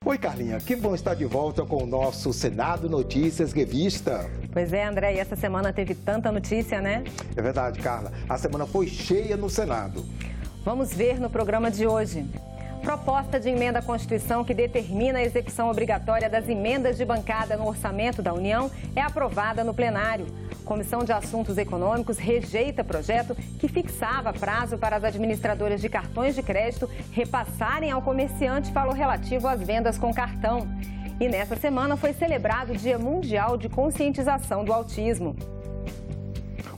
Oi, Carlinha, que bom estar de volta com o nosso Senado Notícias Revista. Pois é, André, e essa semana teve tanta notícia, né? É verdade, Carla. A semana foi cheia no Senado. Vamos ver no programa de hoje. Proposta de emenda à Constituição que determina a execução obrigatória das emendas de bancada no orçamento da União é aprovada no plenário. Comissão de Assuntos Econômicos rejeita projeto que fixava prazo para as administradoras de cartões de crédito repassarem ao comerciante valor relativo às vendas com cartão. E nessa semana foi celebrado o Dia Mundial de Conscientização do Autismo.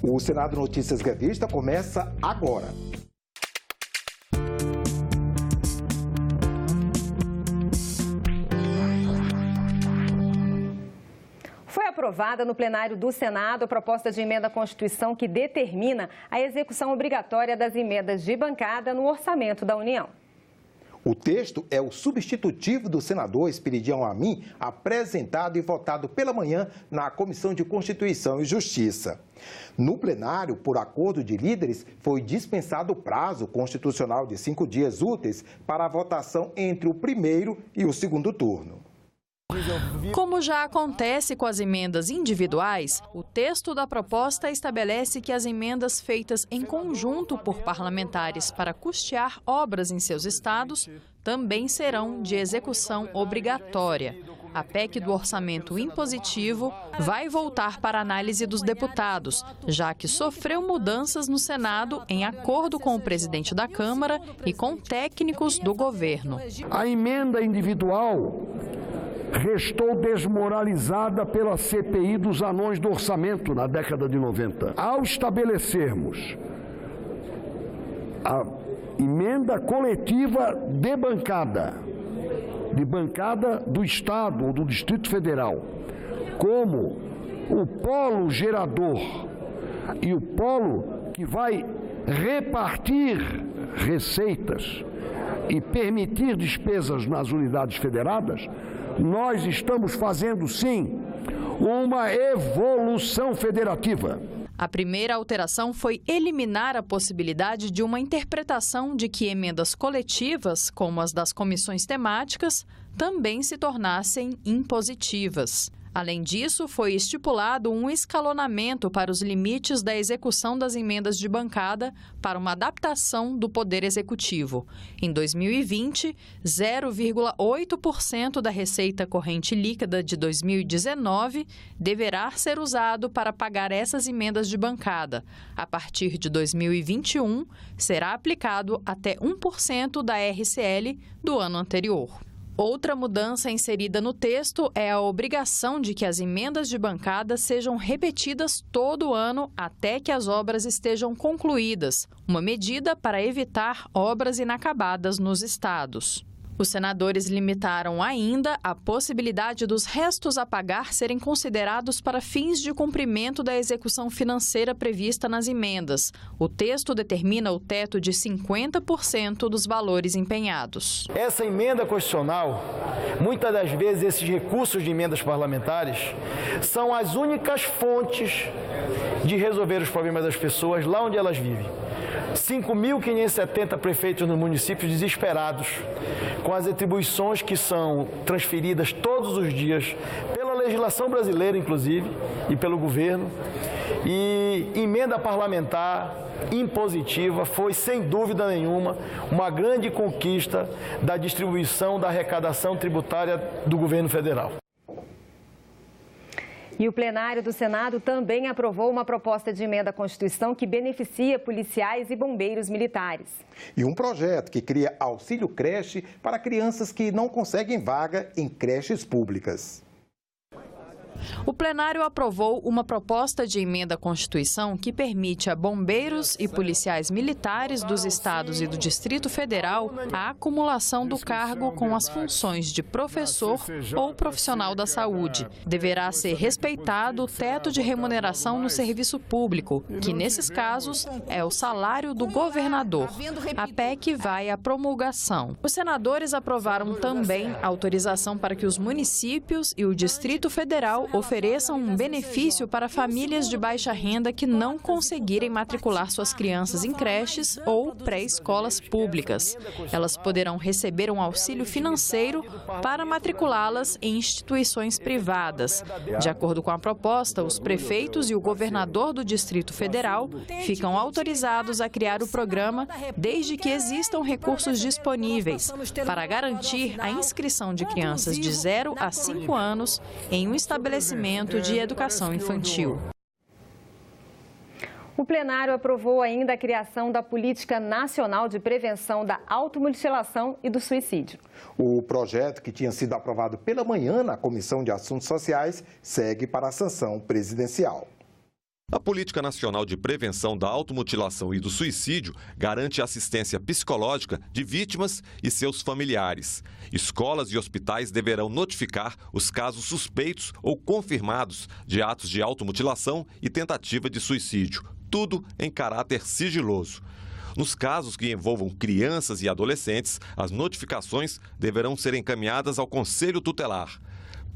O Senado Notícias Revista começa agora. Foi aprovada no plenário do Senado a proposta de emenda à Constituição que determina a execução obrigatória das emendas de bancada no orçamento da União. O texto é o substitutivo do senador Esperidião Amin, apresentado e votado pela manhã na Comissão de Constituição e Justiça. No plenário, por acordo de líderes, foi dispensado o prazo constitucional de 5 dias úteis para a votação entre o primeiro e o segundo turno. Como já acontece com as emendas individuais, o texto da proposta estabelece que as emendas feitas em conjunto por parlamentares para custear obras em seus estados também serão de execução obrigatória. A PEC do orçamento impositivo vai voltar para a análise dos deputados, já que sofreu mudanças no Senado em acordo com o presidente da Câmara e com técnicos do governo. A emenda individual restou desmoralizada pela CPI dos anões do orçamento na década de 90. Ao estabelecermos a emenda coletiva de bancada do Estado ou do Distrito Federal, como o polo gerador e o polo que vai repartir receitas e permitir despesas nas unidades federadas, nós estamos fazendo, sim, uma evolução federativa. A primeira alteração foi eliminar a possibilidade de uma interpretação de que emendas coletivas, como as das comissões temáticas, também se tornassem impositivas. Além disso, foi estipulado um escalonamento para os limites da execução das emendas de bancada para uma adaptação do Poder Executivo. Em 2020, 0,8% da receita corrente líquida de 2019 deverá ser usado para pagar essas emendas de bancada. A partir de 2021, será aplicado até 1% da RCL do ano anterior. Outra mudança inserida no texto é a obrigação de que as emendas de bancada sejam repetidas todo ano até que as obras estejam concluídas, uma medida para evitar obras inacabadas nos estados. Os senadores limitaram ainda a possibilidade dos restos a pagar serem considerados para fins de cumprimento da execução financeira prevista nas emendas. O texto determina o teto de 50% dos valores empenhados. Essa emenda constitucional, muitas das vezes esses recursos de emendas parlamentares são as únicas fontes de resolver os problemas das pessoas lá onde elas vivem. 5.570 prefeitos nos municípios desesperados, com as atribuições que são transferidas todos os dias pela legislação brasileira, inclusive, e pelo governo. E emenda parlamentar impositiva foi, sem dúvida nenhuma, uma grande conquista da distribuição da arrecadação tributária do governo federal. E o plenário do Senado também aprovou uma proposta de emenda à Constituição que beneficia policiais e bombeiros militares. E um projeto que cria auxílio creche para crianças que não conseguem vaga em creches públicas. O plenário aprovou uma proposta de emenda à Constituição que permite a bombeiros e policiais militares dos estados e do Distrito Federal a acumulação do cargo com as funções de professor ou profissional da saúde. Deverá ser respeitado o teto de remuneração no serviço público, que nesses casos é o salário do governador. A PEC vai à promulgação. Os senadores aprovaram também a autorização para que os municípios e o Distrito Federal ofereçam um benefício para famílias de baixa renda que não conseguirem matricular suas crianças em creches ou pré-escolas públicas. Elas poderão receber um auxílio financeiro para matriculá-las em instituições privadas. De acordo com a proposta, os prefeitos e o governador do Distrito Federal ficam autorizados a criar o programa desde que existam recursos disponíveis para garantir a inscrição de crianças de 0 a 5 anos em um estabelecimento de educação infantil. O plenário aprovou ainda a criação da Política Nacional de Prevenção da Automutilação e do Suicídio. O projeto, que tinha sido aprovado pela manhã na Comissão de Assuntos Sociais, segue para a sanção presidencial. A Política Nacional de Prevenção da Automutilação e do Suicídio garante assistência psicológica de vítimas e seus familiares. Escolas e hospitais deverão notificar os casos suspeitos ou confirmados de atos de automutilação e tentativa de suicídio, tudo em caráter sigiloso. Nos casos que envolvam crianças e adolescentes, as notificações deverão ser encaminhadas ao Conselho Tutelar.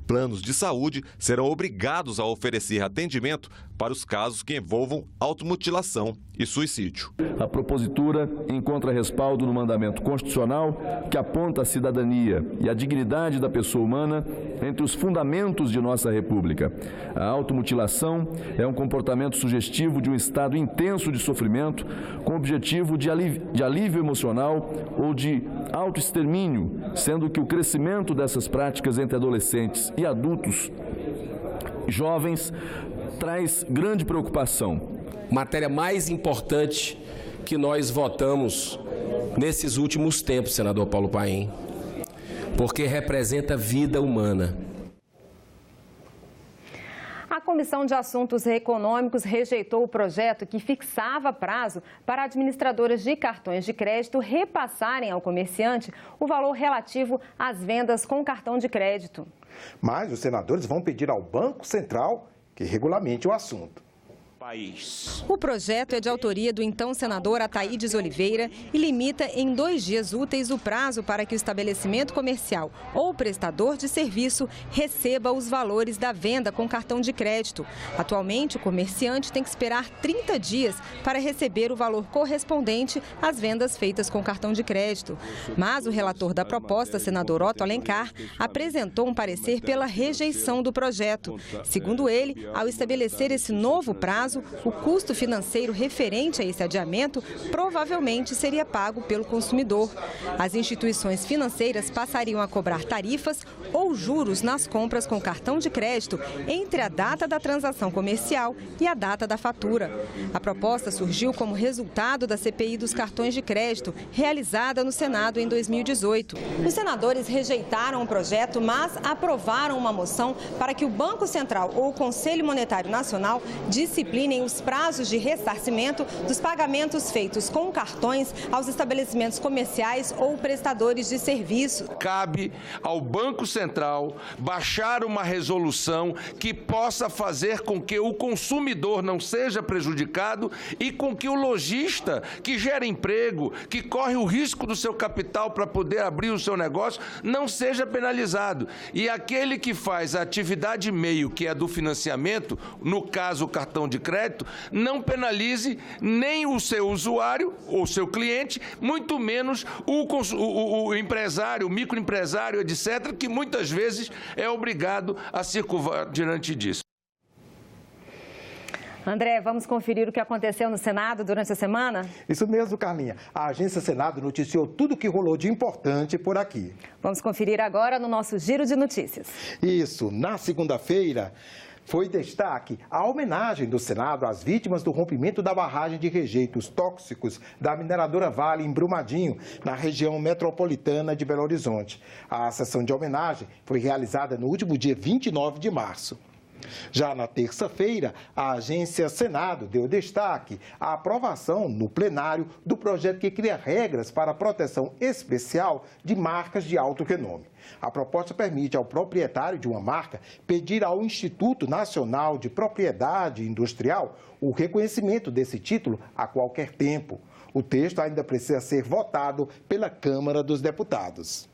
Planos de saúde serão obrigados a oferecer atendimento para os casos que envolvam automutilação e suicídio. A propositura encontra respaldo no mandamento constitucional que aponta a cidadania e a dignidade da pessoa humana entre os fundamentos de nossa República. A automutilação é um comportamento sugestivo de um estado intenso de sofrimento com objetivo de alívio emocional ou de autoextermínio, sendo que o crescimento dessas práticas entre adolescentes e adultos jovens traz grande preocupação. Matéria mais importante que nós votamos nesses últimos tempos, senador Paulo Paim, porque representa vida humana. A Comissão de Assuntos Econômicos rejeitou o projeto que fixava prazo para administradoras de cartões de crédito repassarem ao comerciante o valor relativo às vendas com cartão de crédito. Mas os senadores vão pedir ao Banco Central que regulamente o assunto. O projeto é de autoria do então senador Ataídes Oliveira e limita em 2 dias úteis o prazo para que o estabelecimento comercial ou prestador de serviço receba os valores da venda com cartão de crédito. Atualmente, o comerciante tem que esperar 30 dias para receber o valor correspondente às vendas feitas com cartão de crédito. Mas o relator da proposta, senador Otto Alencar, apresentou um parecer pela rejeição do projeto. Segundo ele, ao estabelecer esse novo prazo, o custo financeiro referente a esse adiamento provavelmente seria pago pelo consumidor. As instituições financeiras passariam a cobrar tarifas ou juros nas compras com cartão de crédito entre a data da transação comercial e a data da fatura. A proposta surgiu como resultado da CPI dos cartões de crédito, realizada no Senado em 2018. Os senadores rejeitaram o projeto, mas aprovaram uma moção para que o Banco Central ou o Conselho Monetário Nacional disciplinem os prazos de ressarcimento dos pagamentos feitos com cartões aos estabelecimentos comerciais ou prestadores de serviço. Cabe ao Banco Central baixar uma resolução que possa fazer com que o consumidor não seja prejudicado e com que o lojista, que gera emprego, que corre o risco do seu capital para poder abrir o seu negócio, não seja penalizado. E aquele que faz a atividade meio, que é do financiamento, no caso o cartão de crédito, não penalize nem o seu usuário ou seu cliente, muito menos o empresário, o microempresário, etc., que muitas vezes é obrigado a circunvar diante disso. André, vamos conferir o que aconteceu no Senado durante a semana? Isso mesmo, Carlinha. A Agência Senado noticiou tudo o que rolou de importante por aqui. Vamos conferir agora no nosso Giro de Notícias. Isso, na segunda-feira, foi destaque a homenagem do Senado às vítimas do rompimento da barragem de rejeitos tóxicos da mineradora Vale, em Brumadinho, na região metropolitana de Belo Horizonte. A sessão de homenagem foi realizada no último dia 29 de março. Já na terça-feira, a Agência Senado deu destaque à aprovação no plenário do projeto que cria regras para a proteção especial de marcas de alto renome. A proposta permite ao proprietário de uma marca pedir ao Instituto Nacional de Propriedade Industrial o reconhecimento desse título a qualquer tempo. O texto ainda precisa ser votado pela Câmara dos Deputados.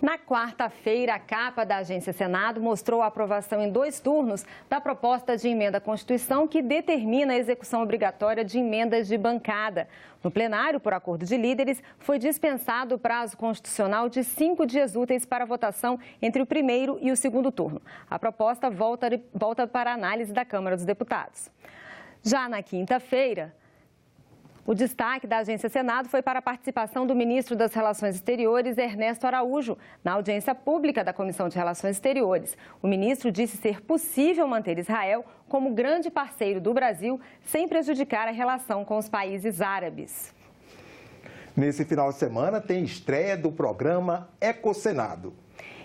Na quarta-feira, a capa da Agência Senado mostrou a aprovação em 2 turnos da proposta de emenda à Constituição que determina a execução obrigatória de emendas de bancada. No plenário, por acordo de líderes, foi dispensado o prazo constitucional de 5 dias úteis para votação entre o primeiro e o segundo turno. A proposta volta para a análise da Câmara dos Deputados. Já na quinta-feira, o destaque da Agência Senado foi para a participação do ministro das Relações Exteriores, Ernesto Araújo, na audiência pública da Comissão de Relações Exteriores. O ministro disse ser possível manter Israel como grande parceiro do Brasil, sem prejudicar a relação com os países árabes. Nesse final de semana tem estreia do programa Ecosenado.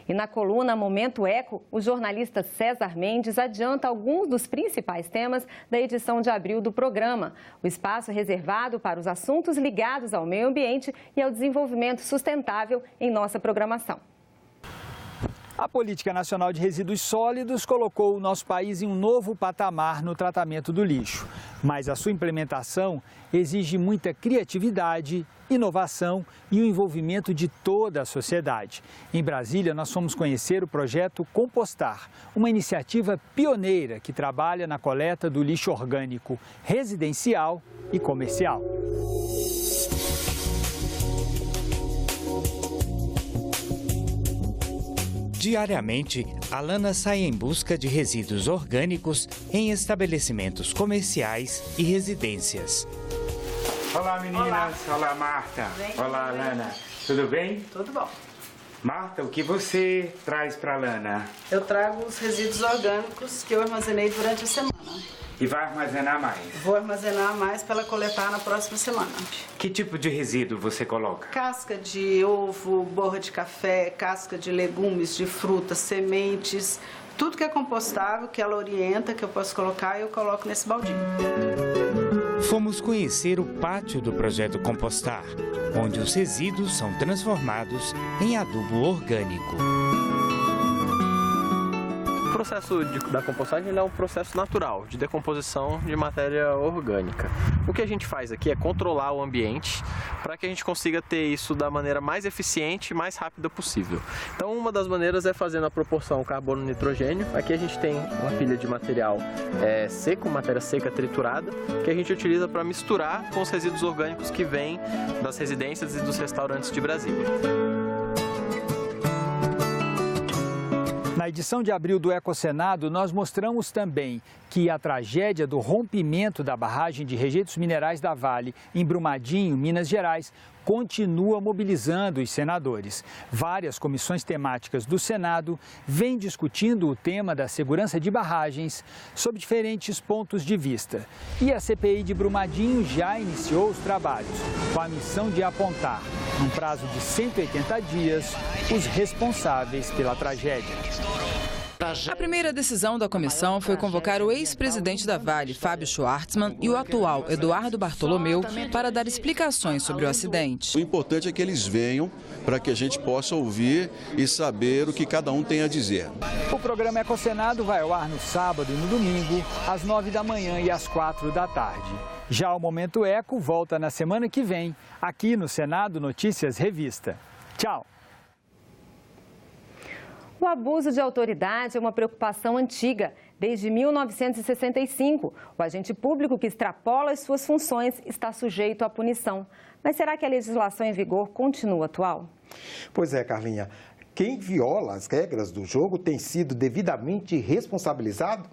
E na coluna Momento Eco, o jornalista César Mendes adianta alguns dos principais temas da edição de abril do programa. O espaço é reservado para os assuntos ligados ao meio ambiente e ao desenvolvimento sustentável em nossa programação. A Política Nacional de Resíduos Sólidos colocou o nosso país em um novo patamar no tratamento do lixo. Mas a sua implementação exige muita criatividade, inovação e o envolvimento de toda a sociedade. Em Brasília, nós fomos conhecer o projeto Compostar, uma iniciativa pioneira que trabalha na coleta do lixo orgânico residencial e comercial. Diariamente, Alana sai em busca de resíduos orgânicos em estabelecimentos comerciais e residências. Olá, meninas. Olá, Marta. Olá, Alana. Tudo bem? Tudo bom. Marta, o que você traz para a Alana? Eu trago os resíduos orgânicos que eu armazenei durante a semana. E vai armazenar mais? Vou armazenar mais para ela coletar na próxima semana. Que tipo de resíduo você coloca? Casca de ovo, borra de café, casca de legumes, de frutas, sementes, tudo que é compostável, que ela orienta, que eu posso colocar, eu coloco nesse baldinho. Fomos conhecer o pátio do projeto Compostar, onde os resíduos são transformados em adubo orgânico. O processo da compostagem é um processo natural de decomposição de matéria orgânica. O que a gente faz aqui é controlar o ambiente para que a gente consiga ter isso da maneira mais eficiente e mais rápida possível. Então, uma das maneiras é fazendo a proporção carbono-nitrogênio. Aqui a gente tem uma pilha de material seco, matéria seca triturada, que a gente utiliza para misturar com os resíduos orgânicos que vêm das residências e dos restaurantes de Brasília. Na edição de abril do Ecosenado, nós mostramos também que a tragédia do rompimento da barragem de rejeitos minerais da Vale, em Brumadinho, Minas Gerais, continua mobilizando os senadores. Várias comissões temáticas do Senado vêm discutindo o tema da segurança de barragens sob diferentes pontos de vista. E a CPI de Brumadinho já iniciou os trabalhos, com a missão de apontar, num prazo de 180 dias, os responsáveis pela tragédia. A primeira decisão da comissão foi convocar o ex-presidente da Vale, Fábio Schwartzman, e o atual, Eduardo Bartolomeu, para dar explicações sobre o acidente. O importante é que eles venham para que a gente possa ouvir e saber o que cada um tem a dizer. O programa Ecosenado vai ao ar no sábado e no domingo, às 9 da manhã e às 4 da tarde. Já o Momento Eco volta na semana que vem, aqui no Senado Notícias Revista. Tchau! O abuso de autoridade é uma preocupação antiga. Desde 1965, o agente público que extrapola as suas funções está sujeito à punição. Mas será que a legislação em vigor continua atual? Pois é, Carlinha. Quem viola as regras do jogo tem sido devidamente responsabilizado?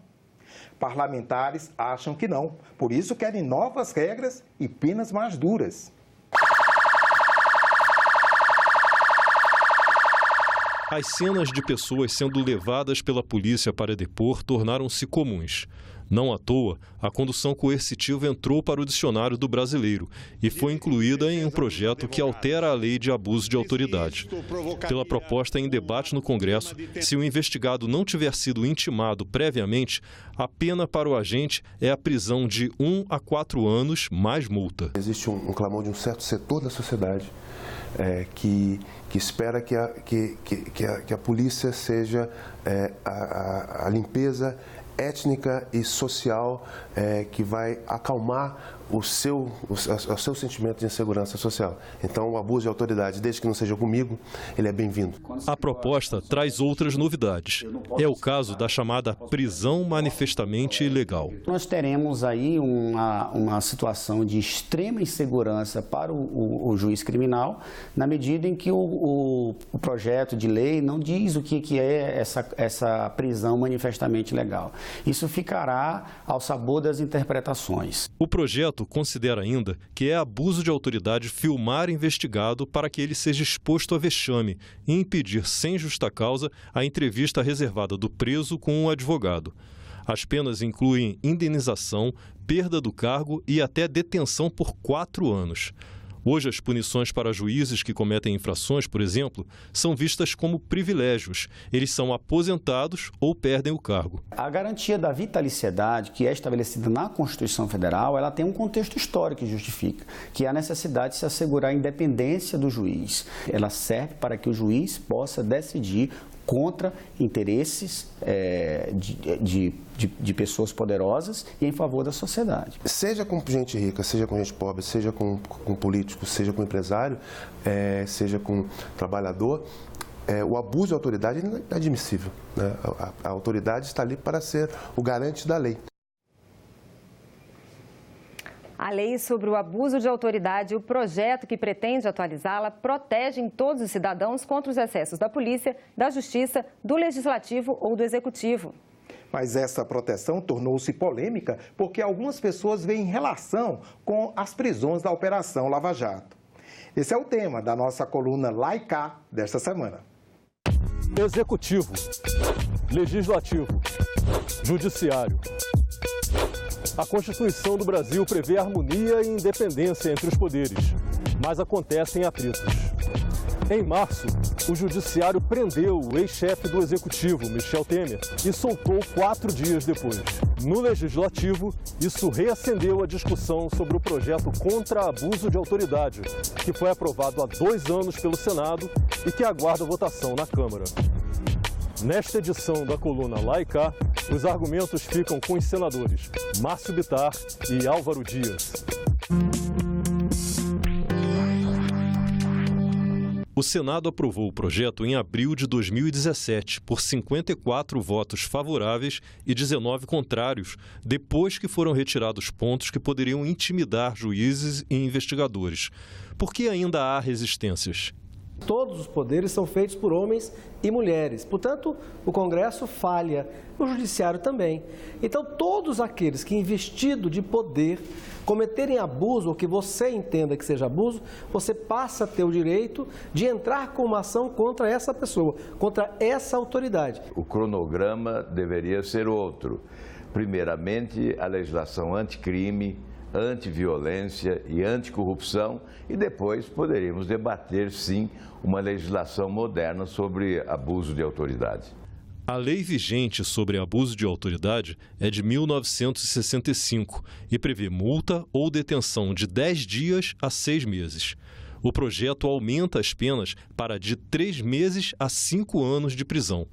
Parlamentares acham que não. Por isso, querem novas regras e penas mais duras. As cenas de pessoas sendo levadas pela polícia para depor tornaram-se comuns. Não à toa, a condução coercitiva entrou para o dicionário do brasileiro e foi incluída em um projeto que altera a lei de abuso de autoridade. Pela proposta em debate no Congresso, se o investigado não tiver sido intimado previamente, a pena para o agente é a prisão de 1 a 4 anos mais multa. Existe um clamor de um certo setor da sociedade que espera que a polícia seja a limpeza étnica e social que vai acalmar o seu sentimento de insegurança social. Então, o abuso de autoridade, desde que não seja comigo, ele é bem-vindo. A proposta traz outras novidades. É o caso da chamada prisão manifestamente ilegal. Nós teremos aí uma situação de extrema insegurança para o juiz criminal, na medida em que o projeto de lei não diz o que é essa prisão manifestamente ilegal. Isso ficará ao sabor das interpretações. O projeto considera ainda que é abuso de autoridade filmar investigado para que ele seja exposto a vexame e impedir sem justa causa a entrevista reservada do preso com um advogado. As penas incluem indenização, perda do cargo e até detenção por 4 anos. Hoje, as punições para juízes que cometem infrações, por exemplo, são vistas como privilégios. Eles são aposentados ou perdem o cargo. A garantia da vitaliciedade, que é estabelecida na Constituição Federal, ela tem um contexto histórico que justifica, que é a necessidade de se assegurar a independência do juiz. Ela serve para que o juiz possa decidir contra interesses de pessoas poderosas e em favor da sociedade. Seja com gente rica, seja com gente pobre, seja com político, seja com empresário, seja com trabalhador, o abuso de autoridade é inadmissível, né? A autoridade está ali para ser o garante da lei. A lei sobre o abuso de autoridade e o projeto que pretende atualizá-la protegem todos os cidadãos contra os excessos da polícia, da justiça, do legislativo ou do executivo. Mas essa proteção tornou-se polêmica porque algumas pessoas veem relação com as prisões da Operação Lava Jato. Esse é o tema da nossa coluna Lá e Cá desta semana. Executivo, Legislativo, Judiciário. A Constituição do Brasil prevê harmonia e independência entre os poderes, mas acontecem atritos. Em março, o Judiciário prendeu o ex-chefe do Executivo, Michel Temer, e soltou 4 dias depois. No Legislativo, isso reacendeu a discussão sobre o projeto contra abuso de autoridade, que foi aprovado há 2 anos pelo Senado e que aguarda votação na Câmara. Nesta edição da coluna Lá e Cá, os argumentos ficam com os senadores Márcio Bittar e Álvaro Dias. O Senado aprovou o projeto em abril de 2017 por 54 votos favoráveis e 19 contrários, depois que foram retirados pontos que poderiam intimidar juízes e investigadores. Por que ainda há resistências? Todos os poderes são feitos por homens e mulheres. Portanto, o Congresso falha, o Judiciário também. Então, todos aqueles que, investido de poder, cometerem abuso, ou que você entenda que seja abuso, você passa a ter o direito de entrar com uma ação contra essa pessoa, contra essa autoridade. O cronograma deveria ser outro. Primeiramente, a legislação anticrime, antiviolência e anticorrupção, e depois poderíamos debater, sim, uma legislação moderna sobre abuso de autoridade. A lei vigente sobre abuso de autoridade é de 1965 e prevê multa ou detenção de 10 dias a 6 meses. O projeto aumenta as penas para de 3 meses a 5 anos de prisão.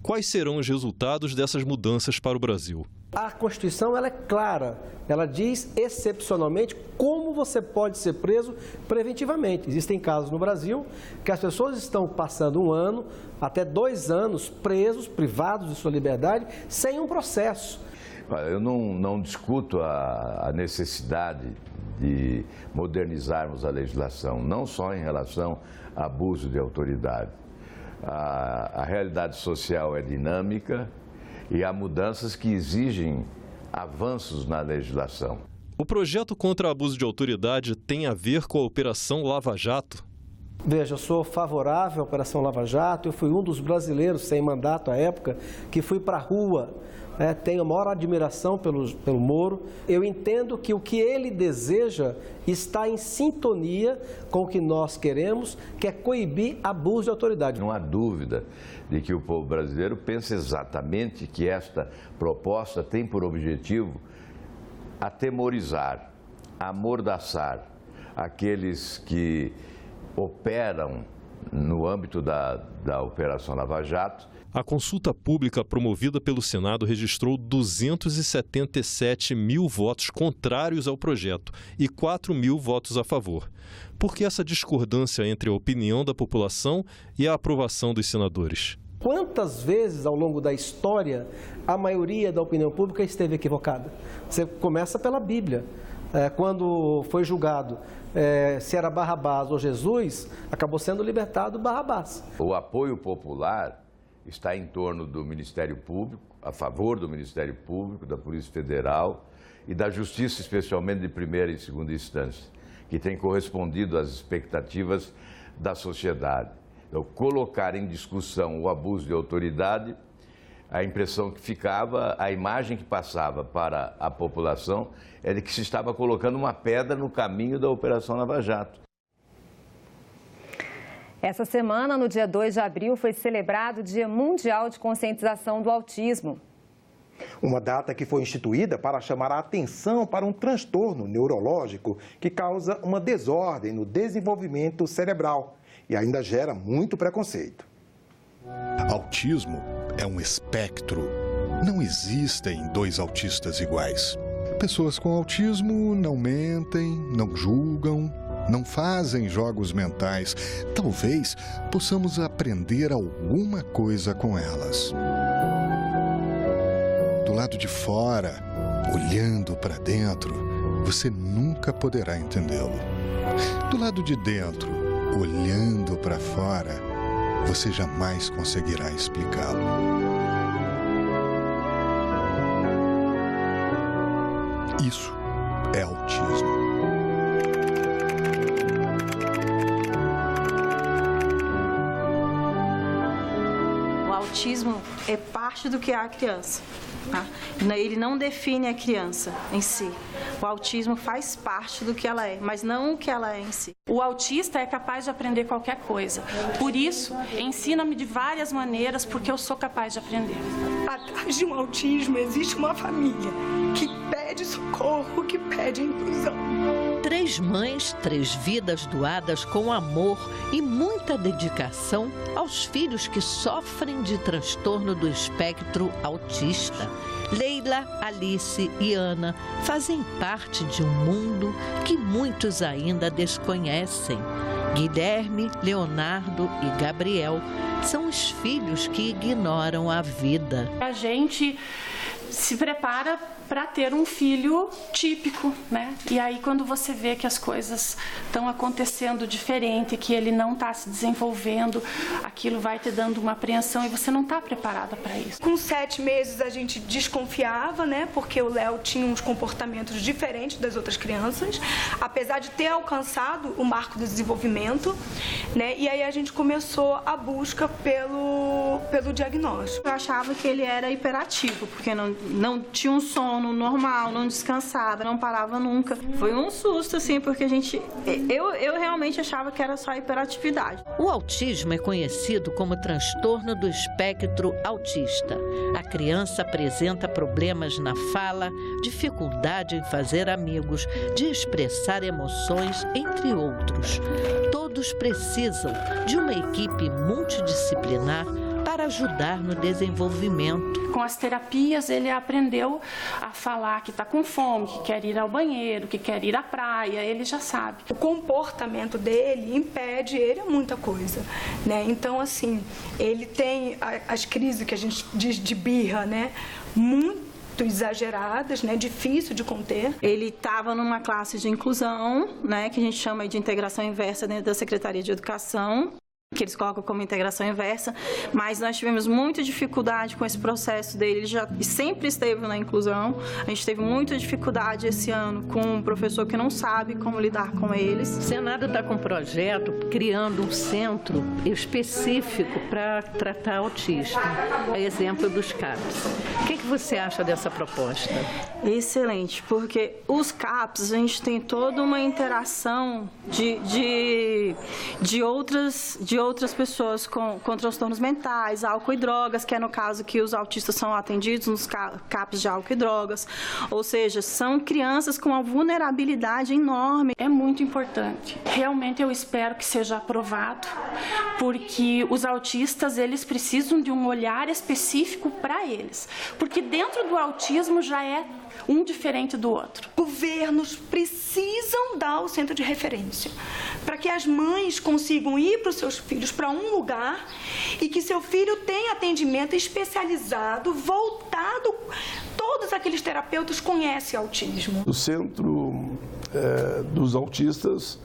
Quais serão os resultados dessas mudanças para o Brasil? A Constituição ela é clara, ela diz excepcionalmente como você pode ser preso preventivamente. Existem casos no Brasil que as pessoas estão passando 1 ano, até 2 anos presos, privados de sua liberdade, sem um processo. Eu não discuto a necessidade de modernizarmos a legislação, não só em relação a abuso de autoridade. A realidade social é dinâmica e há mudanças que exigem avanços na legislação. O projeto contra abuso de autoridade tem a ver com a Operação Lava Jato? Veja, eu sou favorável à Operação Lava Jato, eu fui um dos brasileiros sem mandato à época que fui para a rua. Tenho a maior admiração pelo Moro. Eu entendo que o que ele deseja está em sintonia com o que nós queremos, que é coibir abuso de autoridade. Não há dúvida de que o povo brasileiro pensa exatamente que esta proposta tem por objetivo atemorizar, amordaçar aqueles que operam no âmbito da Operação Lava Jato. A consulta pública promovida pelo Senado registrou 277 mil votos contrários ao projeto e 4 mil votos a favor. Por que essa discordância entre a opinião da população e a aprovação dos senadores? Quantas vezes ao longo da história a maioria da opinião pública esteve equivocada? Você começa pela Bíblia. Quando foi julgado se era Barrabás ou Jesus, acabou sendo libertado Barrabás. O apoio popular está em torno do Ministério Público, a favor do Ministério Público, da Polícia Federal e da Justiça, especialmente de primeira e segunda instância, que tem correspondido às expectativas da sociedade. Então, colocar em discussão o abuso de autoridade, a impressão que ficava, a imagem que passava para a população é de que se estava colocando uma pedra no caminho da Operação Lava Jato. Essa semana, no dia 2 de abril, foi celebrado o Dia Mundial de Conscientização do Autismo. Uma data que foi instituída para chamar a atenção para um transtorno neurológico que causa uma desordem no desenvolvimento cerebral e ainda gera muito preconceito. Autismo é um espectro. Não existem dois autistas iguais. Pessoas com autismo não mentem, não julgam, não fazem jogos mentais. Talvez possamos aprender alguma coisa com elas. Do lado de fora, olhando para dentro, você nunca poderá entendê-lo. Do lado de dentro, olhando para fora, você jamais conseguirá explicá-lo. Isso é autismo. O autismo é parte do que é a criança. Tá? Ele não define a criança em si. O autismo faz parte do que ela é, mas não o que ela é em si. O autista é capaz de aprender qualquer coisa. Por isso, ensina-me de várias maneiras, porque eu sou capaz de aprender. Atrás de um autismo existe uma família que pede socorro, que pede inclusão. 3 mães, 3 vidas doadas com amor e muita dedicação aos filhos que sofrem de transtorno do espectro autista. Leila, Alice e Ana fazem parte de um mundo que muitos ainda desconhecem. Guilherme, Leonardo e Gabriel são os filhos que ignoram a vida. A gente se prepara para ter um filho típico, né? E aí quando você vê que as coisas estão acontecendo diferente, que ele não está se desenvolvendo, aquilo vai te dando uma apreensão e você não está preparada para isso. Com 7 meses a gente desconfiava, né? Porque o Léo tinha uns comportamentos diferentes das outras crianças, apesar de ter alcançado o marco do desenvolvimento, né? E aí a gente começou a busca pelo diagnóstico. Eu achava que ele era hiperativo, porque não tinha um sono normal, não descansava, não parava nunca. Foi um susto, assim, porque eu realmente achava que era só hiperatividade. O autismo é conhecido como transtorno do espectro autista. A criança apresenta problemas na fala, dificuldade em fazer amigos, de expressar emoções, entre outros. Todos precisam de uma equipe multidisciplinar para ajudar no desenvolvimento. Com as terapias, ele aprendeu a falar que está com fome, que quer ir ao banheiro, que quer ir à praia, ele já sabe. O comportamento dele impede ele a muita coisa, né? Então, assim, ele tem as crises que a gente diz de birra, né? Muito exageradas, né? Difícil de conter. Ele estava numa classe de inclusão, né? Que a gente chama de integração inversa dentro da Secretaria de Educação, que eles colocam como integração inversa, mas nós tivemos muita dificuldade com esse processo dele. Ele já sempre esteve na inclusão. A gente teve muita dificuldade esse ano com um professor que não sabe como lidar com eles. O Senado está com um projeto criando um centro específico para tratar autismo, a exemplo dos CAPs. O que você acha dessa proposta? Excelente, porque os CAPs, a gente tem toda uma interação de outras outras pessoas com transtornos mentais, álcool e drogas, que é no caso que os autistas são atendidos nos CAPs de álcool e drogas. Ou seja, são crianças com uma vulnerabilidade enorme. É muito importante. Realmente eu espero que seja aprovado, porque os autistas, eles precisam de um olhar específico para eles. Porque dentro do autismo já é um diferente do outro. Governos precisam dar o centro de referência para que as mães consigam ir para os seus filhos para um lugar e que seu filho tenha atendimento especializado, voltado. Todos aqueles terapeutas conhecem autismo. O centro dos autistas,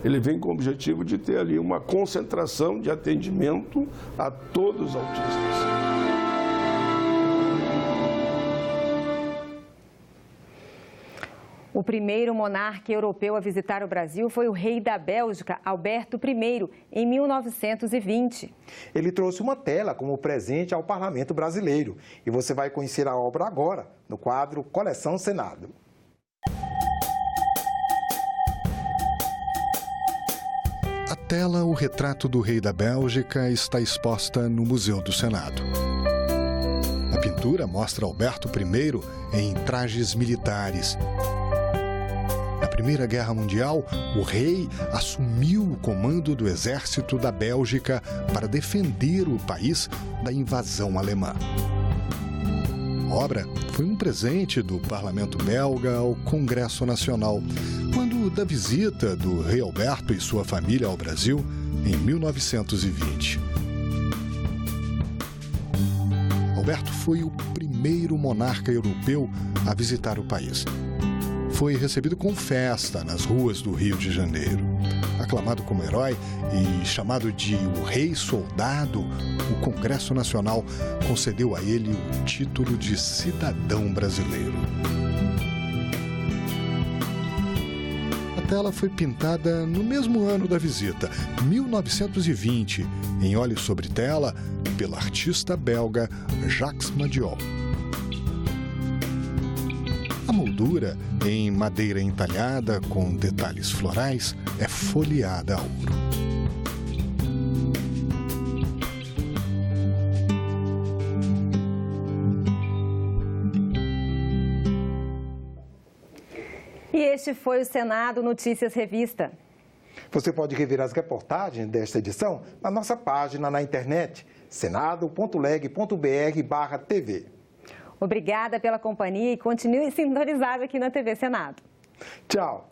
ele vem com o objetivo de ter ali uma concentração de atendimento a todos os autistas. O primeiro monarca europeu a visitar o Brasil foi o rei da Bélgica, Alberto I, em 1920. Ele trouxe uma tela como presente ao Parlamento brasileiro. E você vai conhecer a obra agora, no quadro Coleção Senado. A tela, o retrato do rei da Bélgica, está exposta no Museu do Senado. A pintura mostra Alberto I em trajes militares. Na Primeira Guerra Mundial, o rei assumiu o comando do exército da Bélgica para defender o país da invasão alemã. A obra foi um presente do parlamento belga ao Congresso Nacional, quando da visita do rei Alberto e sua família ao Brasil em 1920. Alberto foi o primeiro monarca europeu a visitar o país. Foi recebido com festa nas ruas do Rio de Janeiro. Aclamado como herói e chamado de o Rei Soldado, o Congresso Nacional concedeu a ele o título de cidadão brasileiro. A tela foi pintada no mesmo ano da visita, 1920, em óleo sobre tela, pelo artista belga Jacques Madiot. A moldura, em madeira entalhada com detalhes florais, é folheada a ouro. E este foi o Senado Notícias Revista. Você pode rever as reportagens desta edição na nossa página na internet, senado.leg.br/tv. Obrigada pela companhia e continue sintonizado aqui na TV Senado. Tchau.